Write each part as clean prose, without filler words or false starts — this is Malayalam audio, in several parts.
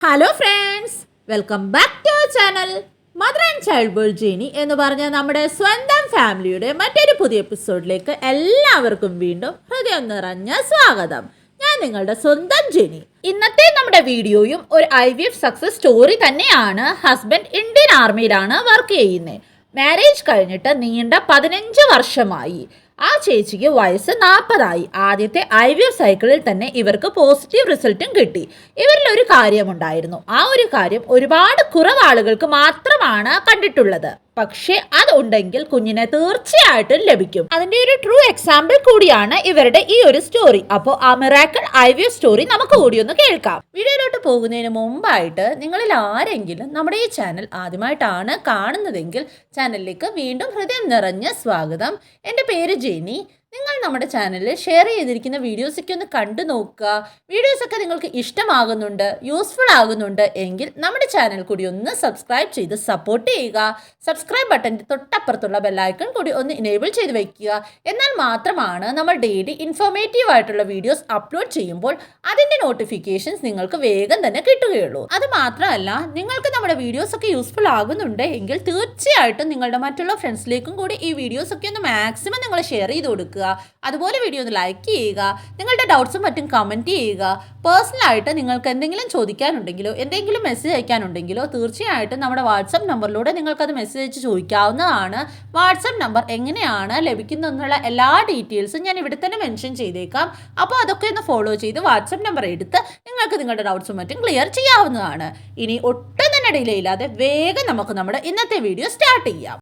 Hello friends, welcome back to our channel mother and child world journey എന്ന് പറഞ്ഞ നമ്മുടെ സ്വന്തം ഫാമിലിയുടെ മറ്റൊരു പുതിയ എപ്പിസോഡിലേക്ക് എല്ലാവർക്കും വീണ്ടും ഹൃദയം നിറഞ്ഞ സ്വാഗതം. ഞാൻ നിങ്ങളുടെ സ്വന്തം ജെനി. ഇന്നത്തെ നമ്മുടെ വീഡിയോയും ഒരു IVF സക്സസ് സ്റ്റോറി തന്നെയാണ്. ഹസ്ബൻഡ് ഇന്ത്യൻ ആർമിയിലാണ് വർക്ക് ചെയ്യുന്നത്. മാരേജ് കഴിഞ്ഞിട്ട് നീണ്ട 15 വർഷമായി. ആ ചേച്ചിക്ക് വയസ്സ് 40 ആദ്യത്തെ IVF സൈക്കിളിൽ തന്നെ ഇവർക്ക് പോസിറ്റീവ് റിസൾട്ടും കിട്ടി. ഇവരിലൊരു കാര്യമുണ്ടായിരുന്നു. ആ ഒരു കാര്യം ഒരുപാട് കുറവ് ആളുകൾക്ക് മാത്രമാണ് കണ്ടിട്ടുള്ളത്. പക്ഷേ അതുണ്ടെങ്കിൽ കുഞ്ഞിനെ തീർച്ചയായിട്ടും ലഭിക്കും. അതിന്റെ ഒരു ട്രൂ എക്സാമ്പിൾ കൂടിയാണ് ഇവരുടെ ഈ ഒരു സ്റ്റോറി. അപ്പോൾ ആ മിറാക്കിൾ IVF സ്റ്റോറി നമുക്ക് കൂടി ഒന്ന് കേൾക്കാം. വീഡിയോയിലോട്ട് പോകുന്നതിന് മുമ്പായിട്ട് നിങ്ങളിൽ ആരെങ്കിലും നമ്മുടെ ഈ ചാനൽ ആദ്യമായിട്ടാണ് കാണുന്നതെങ്കിൽ ചാനലിലേക്ക് വീണ്ടും ഹൃദയം നിറഞ്ഞ സ്വാഗതം. എൻ്റെ പേര് ജെനി. നിങ്ങൾ നമ്മുടെ ചാനലിൽ ഷെയർ ചെയ്തിരിക്കുന്ന വീഡിയോസൊക്കെ ഒന്ന് കണ്ടു നോക്കുക. വീഡിയോസൊക്കെ നിങ്ങൾക്ക് ഇഷ്ടമാകുന്നുണ്ട്, യൂസ്ഫുൾ ആകുന്നുണ്ട് എങ്കിൽ നമ്മുടെ ചാനൽ കൂടി ഒന്ന് സബ്സ്ക്രൈബ് ചെയ്ത് സപ്പോർട്ട് ചെയ്യുക. സബ്സ്ക്രൈബ് ബട്ടൻ്റെ തൊട്ടപ്പുറത്തുള്ള ബെല്ലൈക്കൺ കൂടി ഒന്ന് ഇനേബിൾ ചെയ്ത് വെക്കുക. എന്നാൽ മാത്രമാണ് നമ്മൾ ഡെയിലി ഇൻഫോർമേറ്റീവ് ആയിട്ടുള്ള വീഡിയോസ് അപ്ലോഡ് ചെയ്യുമ്പോൾ അതിൻ്റെ നോട്ടിഫിക്കേഷൻസ് നിങ്ങൾക്ക് വേഗം തന്നെ കിട്ടുകയുള്ളൂ. അത് മാത്രമല്ല, നിങ്ങൾക്ക് നമ്മുടെ വീഡിയോസൊക്കെ യൂസ്ഫുൾ ആകുന്നുണ്ട് എങ്കിൽ തീർച്ചയായിട്ടും നിങ്ങളുടെ മറ്റുള്ള ഫ്രണ്ട്സിലേക്കും കൂടി ഈ വീഡിയോസൊക്കെ ഒന്ന് മാക്സിമം നിങ്ങൾ ഷെയർ ചെയ്ത് കൊടുക്കുക. അതുപോലെ വീഡിയോ ഒന്ന് ലൈക്ക് ചെയ്യുക. നിങ്ങളുടെ ഡൗട്ട്സും മറ്റും കമൻറ്റ് ചെയ്യുക. പേഴ്സണലായിട്ട് നിങ്ങൾക്ക് എന്തെങ്കിലും ചോദിക്കാനുണ്ടെങ്കിലോ എന്തെങ്കിലും മെസ്സേജ് അയക്കാനുണ്ടെങ്കിലോ തീർച്ചയായിട്ടും നമ്മുടെ വാട്സപ്പ് നമ്പറിലൂടെ നിങ്ങൾക്കത് മെസ്സേജ് അയച്ച് ചോദിക്കാവുന്നതാണ്. വാട്സപ്പ് നമ്പർ എങ്ങനെയാണ് ലഭിക്കുന്നതെന്നുള്ള എല്ലാ ഡീറ്റെയിൽസും ഞാൻ ഇവിടെ തന്നെ മെൻഷൻ ചെയ്തേക്കാം. അപ്പോൾ അതൊക്കെ ഒന്ന് ഫോളോ ചെയ്ത് വാട്സപ്പ് നമ്പർ എടുത്ത് നിങ്ങൾക്ക് നിങ്ങളുടെ ഡൗട്ട്സും മറ്റും ക്ലിയർ ചെയ്യാവുന്നതാണ്. ഇനി ഒട്ടും തന്നെ ഡിലേ ഇല്ലാതെ വേഗം നമുക്ക് നമ്മുടെ ഇന്നത്തെ വീഡിയോ സ്റ്റാർട്ട് ചെയ്യാം.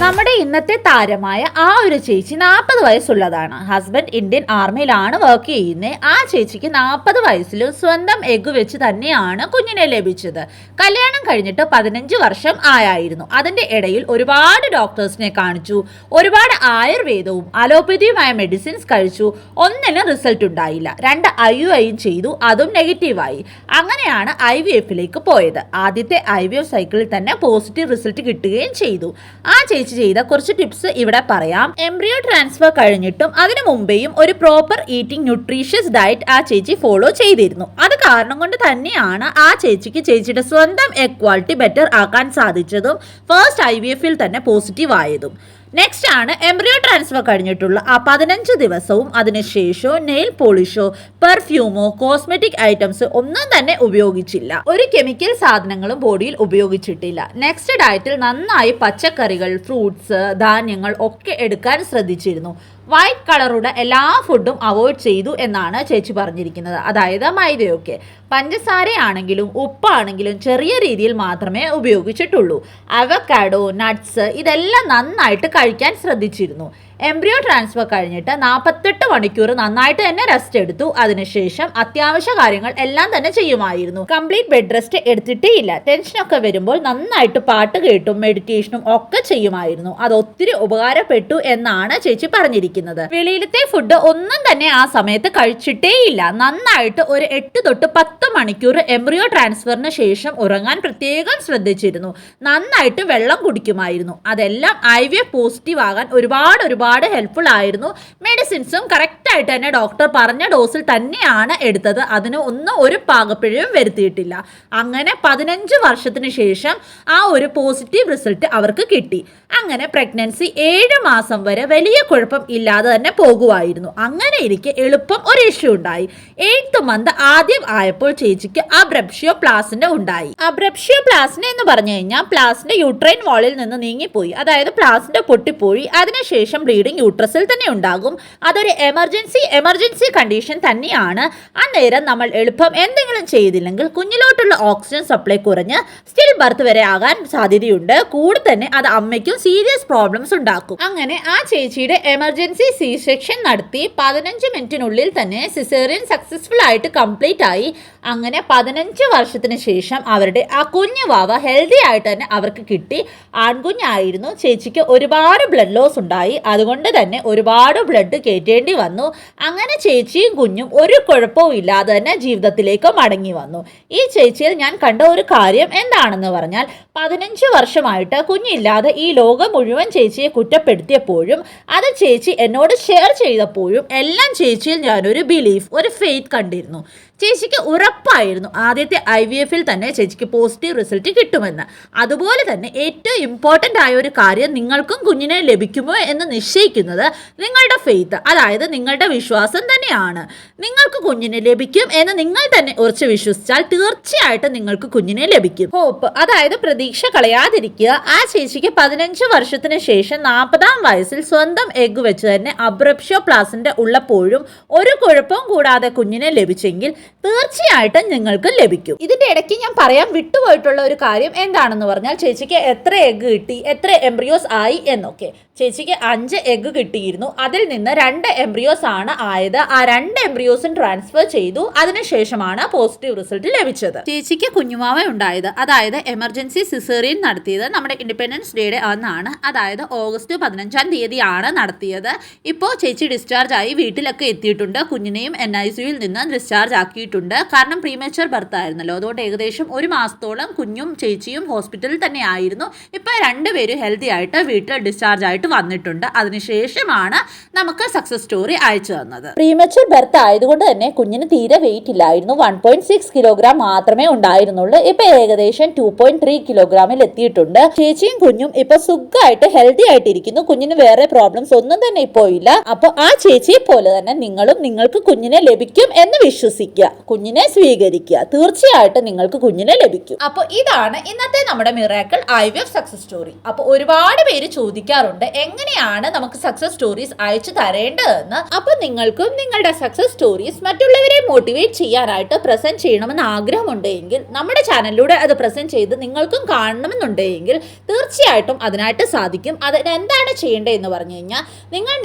നമ്മുടെ ഇന്നത്തെ താരമായ ആ ഒരു ചേച്ചി 40 വയസ്സുള്ളതാണ്. ഹസ്ബൻഡ് ഇന്ത്യൻ ആർമിയിലാണ് വർക്ക് ചെയ്യുന്നത്. ആ ചേച്ചിക്ക് 40 വയസ്സിലും സ്വന്തം എഗ് വെച്ച് തന്നെയാണ് കുഞ്ഞിനെ ലഭിച്ചത്. കല്യാണം കഴിഞ്ഞിട്ട് 15 വർഷം ആയിരുന്നു. അതിൻ്റെ ഇടയിൽ ഒരുപാട് ഡോക്ടേഴ്സിനെ കാണിച്ചു, ഒരുപാട് ആയുർവേദവും അലോപ്പതിയുമായ മെഡിസിൻസ് കഴിച്ചു. ഒന്നിനും റിസൾട്ട് ഉണ്ടായില്ല. 2 IUIയും ചെയ്തു, അതും നെഗറ്റീവായി. അങ്ങനെയാണ് IVFിലേക്ക് പോയത്. ആദ്യത്തെ IVF സൈക്കിളിൽ തന്നെ പോസിറ്റീവ് റിസൾട്ട് കിട്ടുകയും ചെയ്തു. ആ ചേച്ചി ചെയ്ത കുറച്ച് ടിപ്സ് ഇവിടെ പറയാം. എംബ്രിയോ ട്രാൻസ്ഫർ കഴിഞ്ഞിട്ടും അതിനു മുമ്പേയും ഒരു പ്രോപ്പർ ഈറ്റിംഗ് ന്യൂട്രീഷ്യസ് ഡയറ്റ് ആ ചേച്ചി ഫോളോ ചെയ്തിരുന്നു. അത് കാരണം കൊണ്ട് തന്നെയാണ് ആ ചേച്ചിക്ക് ചേച്ചിയുടെ സ്വന്തം എഗ് ക്വാളിറ്റി ബെറ്റർ ആക്കാൻ സാധിച്ചതും ഫസ്റ്റ് IVFിൽ തന്നെ പോസിറ്റീവ് ആയതും. നെക്സ്റ്റ് ആണ് എംബ്രിയോ ട്രാൻസ്ഫർ കഴിഞ്ഞിട്ടുള്ള ആ 15 ദിവസവും അതിനുശേഷവും നെയിൽ പോളിഷോ പെർഫ്യൂമോ കോസ്മെറ്റിക് ഐറ്റംസ് ഒന്നും തന്നെ ഉപയോഗിച്ചില്ല. ഒരു കെമിക്കൽ സാധനങ്ങളും ബോഡിയിൽ ഉപയോഗിച്ചിട്ടില്ല. നെക്സ്റ്റ് ഡയറ്റിൽ നന്നായി പച്ചക്കറികൾ, ഫ്രൂട്ട്സ്, ധാന്യങ്ങൾ ഒക്കെ എടുക്കാൻ ശ്രദ്ധിച്ചിരുന്നു. വൈറ്റ് കളറുടെ എല്ലാ ഫുഡും അവോയ്ഡ് ചെയ്തു എന്നാണ് ചേച്ചി പറഞ്ഞിരിക്കുന്നത്. അതായത് മൈദയൊക്കെ. പഞ്ചസാരയാണെങ്കിലും ഉപ്പാണെങ്കിലും ചെറിയ രീതിയിൽ മാത്രമേ ഉപയോഗിച്ചിട്ടുള്ളൂ. അവക്കാഡോ, നട്ട്സ് ഇതെല്ലാം നന്നായിട്ട് കഴിക്കാൻ ശ്രദ്ധിച്ചിരുന്നു. എംബ്രിയോ ട്രാൻസ്ഫർ കഴിഞ്ഞിട്ട് 48 മണിക്കൂർ നന്നായിട്ട് തന്നെ റെസ്റ്റ് എടുത്തു. അതിനുശേഷം അത്യാവശ്യ കാര്യങ്ങൾ എല്ലാം തന്നെ ചെയ്യുമായിരുന്നു. കംപ്ലീറ്റ് ബെഡ് റെസ്റ്റ് എടുത്തിട്ടേ ഇല്ല. ടെൻഷനൊക്കെ വരുമ്പോൾ നന്നായിട്ട് പാട്ട് കേട്ടും മെഡിറ്റേഷനും ഒക്കെ ചെയ്യുമായിരുന്നു. അത് ഒത്തിരി ഉപകാരപ്പെട്ടു എന്നാണ് ചേച്ചി പറഞ്ഞിരിക്കുന്നത്. വെളിയിലത്തെ ഫുഡ് ഒന്നും തന്നെ ആ സമയത്ത് കഴിച്ചിട്ടേ ഇല്ല. നന്നായിട്ട് ഒരു 8 തൊട്ട് 10 മണിക്കൂർ എംബ്രിയോ ട്രാൻസ്ഫറിന് ശേഷം ഉറങ്ങാൻ പ്രത്യേകം ശ്രദ്ധിച്ചിരുന്നു. നന്നായിട്ട് വെള്ളം കുടിക്കുമായിരുന്നു. അതെല്ലാം IVF പോസിറ്റീവ് ആകാൻ ഒരുപാട് ഹെൽപ്ഫുൾ ആയിരുന്നു. മെഡിസിൻസും കറക്റ്റായിട്ട് തന്നെ ഡോക്ടർ പറഞ്ഞ ഡോസിൽ തന്നെയാണ് എടുത്തത്. അതിന് ഒരു പാകപ്പിഴയും വരുത്തിയിട്ടില്ല. അങ്ങനെ 15 വർഷത്തിന് ശേഷം ആ ഒരു പോസിറ്റീവ് റിസൾട്ട് അവർക്ക് കിട്ടി. അങ്ങനെ പ്രഗ്നൻസി 7 മാസം വരെ വലിയ കുഴപ്പം ഇല്ലാതെ തന്നെ പോകുമായിരുന്നു. അങ്ങനെ ഇരിക്കെ എളുപ്പം ഒരു ഇഷ്യൂ ഉണ്ടായി. 8th മന്ത് ആദ്യം ആയപ്പോൾ ചേച്ചിക്ക് അബ്രപ്ഷ്യോ പ്ലാസിന്റെ ഉണ്ടായി. അബ്രപ്ഷ്യോ പ്ലാസിന്റെ എന്ന് പറഞ്ഞു കഴിഞ്ഞാൽ പ്ലാസിന്റെ യൂട്രൈൻ വാളിൽ നിന്ന് നീങ്ങിപ്പോയി. അതായത് പ്ലാസിന്റെ പൊട്ടിപ്പോയി. അതിനുശേഷം ബ്ലീഡിംഗ് യൂട്രസിൽ തന്നെ ഉണ്ടാകും. അതൊരു എമർജൻസി കണ്ടീഷൻ തന്നെയാണ്. അന്നേരം നമ്മൾ എളുപ്പം എന്തെങ്കിലും ചെയ്തില്ലെങ്കിൽ കുഞ്ഞിലോട്ടുള്ള ഓക്സിജൻ സപ്ലൈ കുറഞ്ഞ് സ്റ്റിൽ ബർത്ത് വരെ ആകാൻ സാധ്യതയുണ്ട്. കൂടെ തന്നെ അത് അമ്മയ്ക്കും സീരിയസ് പ്രോബ്ലംസ് ഉണ്ടാക്കും. അങ്ങനെ ആ ചേച്ചിയുടെ എമർജൻസി സി സെക്ഷൻ നടത്തി 15 മിനിറ്റിനുള്ളിൽ തന്നെ സിസേറിയൻ സക്സസ്ഫുൾ ആയിട്ട് കംപ്ലീറ്റ് ആയി. അങ്ങനെ 15 വർഷത്തിന് ശേഷം അവരുടെ ആ കുഞ്ഞു വാവ ഹെൽത്തി ആയിട്ട് തന്നെ അവർക്ക് കിട്ടി. ആൺകുഞ്ഞായിരുന്നു. ചേച്ചിക്ക് ഒരുപാട് ബ്ലഡ് ലോസ് ഉണ്ടായി. അതുകൊണ്ട് അതുകൊണ്ട് തന്നെ ഒരുപാട് ബ്ലഡ് കയറ്റേണ്ടി വന്നു. അങ്ങനെ ചേച്ചിയും കുഞ്ഞും ഒരു കുഴപ്പവും ഇല്ലാതെ തന്നെ ജീവിതത്തിലേക്ക് മടങ്ങി വന്നു. ഈ ചേച്ചിയിൽ ഞാൻ കണ്ട ഒരു കാര്യം എന്താണെന്ന് പറഞ്ഞാൽ 15 വർഷമായിട്ട് കുഞ്ഞില്ലാതെ ഈ ലോകം മുഴുവൻ ചേച്ചിയെ കുറ്റപ്പെടുത്തിയപ്പോഴും അത് ചേച്ചി എന്നോട് ഷെയർ ചെയ്തപ്പോഴും എല്ലാം ചേച്ചിയിൽ ഞാനൊരു ബിലീഫ്, ഒരു ഫെയ്ത്ത് കണ്ടിരുന്നു. ചേച്ചിക്ക് ഉറപ്പായിരുന്നു ആദ്യത്തെ IVF-ൽ തന്നെ ചേച്ചിക്ക് പോസിറ്റീവ് റിസൾട്ട് കിട്ടുമെന്ന്. അതുപോലെ തന്നെ ഏറ്റവും ഇമ്പോർട്ടൻ്റ് ആയ ഒരു കാര്യം നിങ്ങൾക്കും കുഞ്ഞിനെ ലഭിക്കുമോ എന്ന് നിശ്ചയിക്കുന്നത് നിങ്ങളുടെ ഫെയ്ത്ത്, അതായത് നിങ്ങളുടെ വിശ്വാസം തന്നെയാണ്. നിങ്ങൾക്ക് കുഞ്ഞിനെ ലഭിക്കും എന്ന് നിങ്ങൾ തന്നെ ഉറച്ച് വിശ്വസിച്ചാൽ തീർച്ചയായിട്ടും നിങ്ങൾക്ക് കുഞ്ഞിനെ ലഭിക്കും. ഹോപ്പ്, അതായത് പ്രതീക്ഷ കളയാതിരിക്കുക. ആ ചേച്ചിക്ക് 15 വർഷത്തിന് ശേഷം 40-ാം വയസ്സിൽ സ്വന്തം എഗ്ഗ് വെച്ച് തന്നെ അബ്രപ്ഷ്യോ പ്ലാസിന്റെ ഉള്ളപ്പോഴും ഒരു കുഴപ്പവും കൂടാതെ കുഞ്ഞിനെ ലഭിച്ചെങ്കിൽ തീർച്ചയായിട്ടും നിങ്ങൾക്ക് ലഭിക്കും. ഇതിന്റെ ഇടയ്ക്ക് ഞാൻ പറയാൻ വിട്ടുപോയിട്ടുള്ള ഒരു കാര്യം എന്താണെന്ന് പറഞ്ഞാൽ ചേച്ചിക്ക് എത്ര എഗ്ഗ് കിട്ടി, എത്ര എംബ്രിയോസ് ആയി എന്നൊക്കെ. ചേച്ചിക്ക് 5 എഗ്ഗ് കിട്ടിയിരുന്നു. അതിൽ നിന്ന് 2 എംബ്രിയോസ് ആണ് ആയത്. ആ 2 എംബ്രിയോസും ട്രാൻസ്ഫർ ചെയ്തു. അതിനുശേഷമാണ് പോസിറ്റീവ് റിസൾട്ട് ലഭിച്ചത്. ചേച്ചിക്ക് കുഞ്ഞുമാവ ഉണ്ടായത്, അതായത് എമർജൻസി സിസേറിയൻ നടത്തിയത് നമ്മുടെ ഇൻഡിപെൻഡൻസ് ഡേയുടെ അന്നാണ്. അതായത് ഓഗസ്റ്റ് 15-ാം തീയതിയാണ് നടത്തിയത്. ഇപ്പോൾ ചേച്ചി ഡിസ്ചാർജ് ആയി വീട്ടിലൊക്കെ എത്തിയിട്ടുണ്ട്. കുഞ്ഞിനെയും NICUവിൽ നിന്ന് ഡിസ്ചാർജ് ആക്കിയിട്ടുണ്ട്. കാരണം പ്രീമേച്ചർ ബർത്ത് ആയിരുന്നല്ലോ. അതുകൊണ്ട് ഏകദേശം 1 മാസത്തോളം കുഞ്ഞും ചേച്ചിയും ഹോസ്പിറ്റലിൽ തന്നെ ആയിരുന്നു. ഇപ്പോൾ 2 പേരും ഹെൽത്തി ആയിട്ട് വീട്ടിൽ ഡിസ്ചാർജ് ആയിട്ട് വന്നിട്ടുണ്ട്. അതിനുശേഷമാണ് നമുക്ക് സക്സസ് സ്റ്റോറി അയച്ചു തന്നത്. പ്രീമേച്ചർ ബർത്ത് ആയതുകൊണ്ട് തന്നെ കുഞ്ഞിന് തീരെ വെയിറ്റ് ഇല്ലായിരുന്നു. 1.6 കിലോഗ്രാം മാത്രമേ ഉണ്ടായിരുന്നുള്ളൂ. ഇപ്പൊ ഏകദേശം 2.3 കിലോഗ്രാമിൽ എത്തിയിട്ടുണ്ട്. ചേച്ചിയും കുഞ്ഞും ഇപ്പൊ സുഖമായിട്ട് ഹെൽത്തി ആയിട്ടിരിക്കുന്നു. കുഞ്ഞിന് വേറെ പ്രോബ്ലംസ് ഒന്നും തന്നെ ഇപ്പോൾ ഇല്ല. അപ്പൊ ആ ചേച്ചിയെ പോലെ തന്നെ നിങ്ങളും നിങ്ങൾക്ക് കുഞ്ഞിനെ ലഭിക്കും എന്ന് വിശ്വസിക്കുക, കുഞ്ഞിനെ സ്വീകരിക്കുക. തീർച്ചയായിട്ടും നിങ്ങൾക്ക് കുഞ്ഞിനെ ലഭിക്കും. അപ്പൊ ഇതാണ് ഇന്നത്തെ നമ്മുടെ മിറാക്കിൾ IVF സക്സസ് സ്റ്റോറി. അപ്പൊ ഒരുപാട് പേര് ചോദിക്കാറുണ്ട് എങ്ങനെയാണ് നമുക്ക് സക്സസ് സ്റ്റോറീസ് അയച്ചു തരേണ്ടതെന്ന്. അപ്പൊ നിങ്ങൾക്കും നിങ്ങളുടെ സക്സസ് സ്റ്റോറീസ് മറ്റുള്ളവരെ മോട്ടിവേറ്റ് ചെയ്യാനായിട്ട് പ്രസന്റ് ചെയ്യണമെന്ന് ആഗ്രഹമുണ്ടെങ്കിൽ നമ്മുടെ ചാനലിലൂടെ അത് പ്രസന്റ് ചെയ്ത് നിങ്ങൾക്കും കാണണമെന്നുണ്ടെങ്കിൽ തീർച്ചയായിട്ടും അതിനായിട്ട് സാധിക്കും. അതിന് എന്താണ് ചെയ്യേണ്ടത് എന്ന് പറഞ്ഞു കഴിഞ്ഞാൽ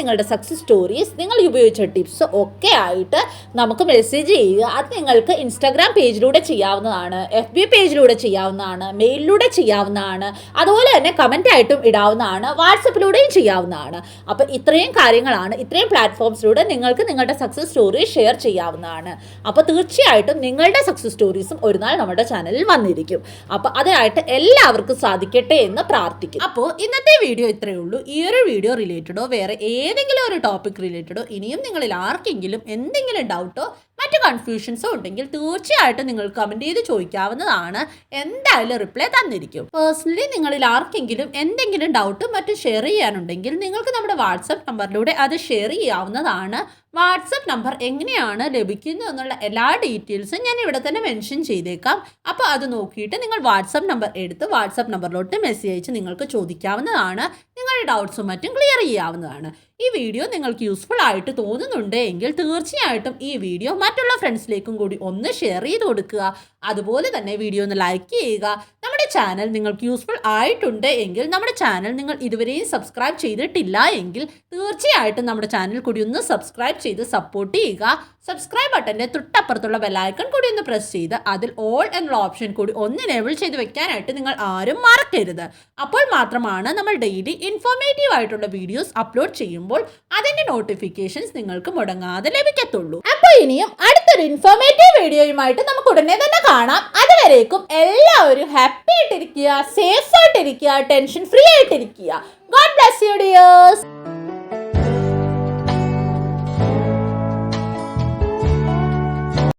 നിങ്ങളുടെ സക്സസ് സ്റ്റോറീസ്, നിങ്ങൾ ഉപയോഗിച്ച ടിപ്സ് ഒക്കെ ആയിട്ട് നമുക്ക് മെസ്സേജ് ചെയ്യുക. അത് നിങ്ങൾക്ക് ഇൻസ്റ്റാഗ്രാം പേജിലൂടെ ചെയ്യാവുന്നതാണ്, FB പേജിലൂടെ ചെയ്യാവുന്നതാണ്, മെയിലിലൂടെ ചെയ്യാവുന്നതാണ്, അതുപോലെ തന്നെ കമന്റ് ആയിട്ടും ഇടാവുന്നതാണ്, വാട്സപ്പിലൂടെയും ചെയ്യാവുന്നതാണ്. അപ്പോൾ ഇത്രയും കാര്യങ്ങളാണ്, ഇത്രയും പ്ലാറ്റ്ഫോംസിലൂടെ നിങ്ങൾക്ക് നിങ്ങളുടെ സക്സസ് സ്റ്റോറി ഷെയർ ചെയ്യാവുന്നതാണ്. അപ്പോൾ തീർച്ചയായിട്ടും നിങ്ങളുടെ സക്സസ് സ്റ്റോറീസും ഒരു നാൾ നമ്മുടെ ചാനലിൽ വന്നിരിക്കും. അപ്പോൾ അതിനായിട്ട് എല്ലാവർക്കും സാധിക്കട്ടെ എന്ന് പ്രാർത്ഥിക്കും. അപ്പോൾ ഇന്നത്തെ വീഡിയോ ഇത്രയേ ഉള്ളൂ. ഈ ഒരു വീഡിയോ റിലേറ്റഡോ വേറെ ഏതെങ്കിലും ഒരു ടോപ്പിക് റിലേറ്റഡോ ഇനിയും നിങ്ങളിൽ ആർക്കെങ്കിലും എന്തെങ്കിലും ഡൗട്ടോ മറ്റു കൺഫ്യൂഷൻസോ ഉണ്ടെങ്കിൽ തീർച്ചയായിട്ടും നിങ്ങൾ കമൻറ്റ് ചെയ്ത് ചോദിക്കാവുന്നതാണ്. എന്തായാലും റിപ്ലൈ തന്നിരിക്കും. പേഴ്സണലി നിങ്ങളിൽ ആർക്കെങ്കിലും എന്തെങ്കിലും ഡൗട്ടും മറ്റും ഷെയർ ചെയ്യാനുണ്ടെങ്കിൽ നിങ്ങൾക്ക് നമ്മുടെ വാട്സപ്പ് നമ്പറിലൂടെ അത് ഷെയർ ചെയ്യാവുന്നതാണ്. വാട്സപ്പ് നമ്പർ എങ്ങനെയാണ് ലഭിക്കുന്നത് എന്നുള്ള എല്ലാ ഡീറ്റെയിൽസും ഞാൻ ഇവിടെ തന്നെ മെൻഷൻ ചെയ്തേക്കാം. അപ്പോൾ അത് നോക്കിയിട്ട് നിങ്ങൾ വാട്സപ്പ് നമ്പർ എടുത്ത് വാട്സപ്പ് നമ്പറിലോട്ട് മെസ്സേജ് അയച്ച് നിങ്ങൾക്ക് ചോദിക്കാവുന്നതാണ്. നിങ്ങളുടെ ഡൗട്ട്സും മറ്റും ക്ലിയർ ചെയ്യാവുന്നതാണ്. ഈ വീഡിയോ നിങ്ങൾക്ക് യൂസ്ഫുൾ ആയിട്ട് തോന്നുന്നുണ്ട് എങ്കിൽ തീർച്ചയായിട്ടും ഈ വീഡിയോ മറ്റുള്ള ഫ്രണ്ട്സിലേക്കും കൂടി ഒന്ന് ഷെയർ ചെയ്ത് കൊടുക്കുക. അതുപോലെ തന്നെ വീഡിയോ ഒന്ന് ലൈക്ക് ചെയ്യുക. നമ്മുടെ ചാനൽ നിങ്ങൾക്ക് യൂസ്ഫുൾ ആയിട്ടുണ്ട് എങ്കിൽ നമ്മുടെ ചാനൽ നിങ്ങൾ ഇതുവരെയും സബ്സ്ക്രൈബ് ചെയ്തിട്ടില്ല എങ്കിൽ തീർച്ചയായിട്ടും നമ്മുടെ ചാനൽ കൂടി ഒന്ന് സബ്സ്ക്രൈബ് ചെയ്ത് സപ്പോർട്ട് ചെയ്യുക. സബ്സ്ക്രൈബ് ബട്ടൻ്റെ തൊട്ടപ്പുറത്തുള്ള ബെല്ലൈക്കൺ കൂടി ഒന്ന് പ്രസ് ചെയ്ത് അതിൽ ഓൾ എന്നുള്ള ഓപ്ഷൻ കൂടി ഒന്ന് എനേബിൾ ചെയ്ത് വെക്കാനായിട്ട് നിങ്ങൾ ആരും മറക്കരുത്. അപ്പോൾ മാത്രമാണ് നമ്മൾ ഡെയിലി ഇൻഫോർമേറ്റീവ് ആയിട്ടുള്ള വീഡിയോസ് അപ്ലോഡ് ചെയ്യുമ്പോൾ അതിൻ്റെ നോട്ടിഫിക്കേഷൻസ് നിങ്ങൾക്ക് മുടങ്ങാതെ ലഭിക്കത്തുള്ളൂ. അപ്പോൾ ഇനിയും അടുത്തൊരു ഇൻഫോർമേറ്റീവ് വീഡിയോയുമായിട്ട് നമുക്ക് ഉടനെ തന്നെ കാണാം. അതുവരേക്കും എല്ലാവരും ഹാപ്പി ആയിട്ടിരിക്കുക, സേഫ് ആയിട്ടിരിക്കുക, ടെൻഷൻ ഫ്രീ ആയിട്ടിരിക്കുക. God bless you dears.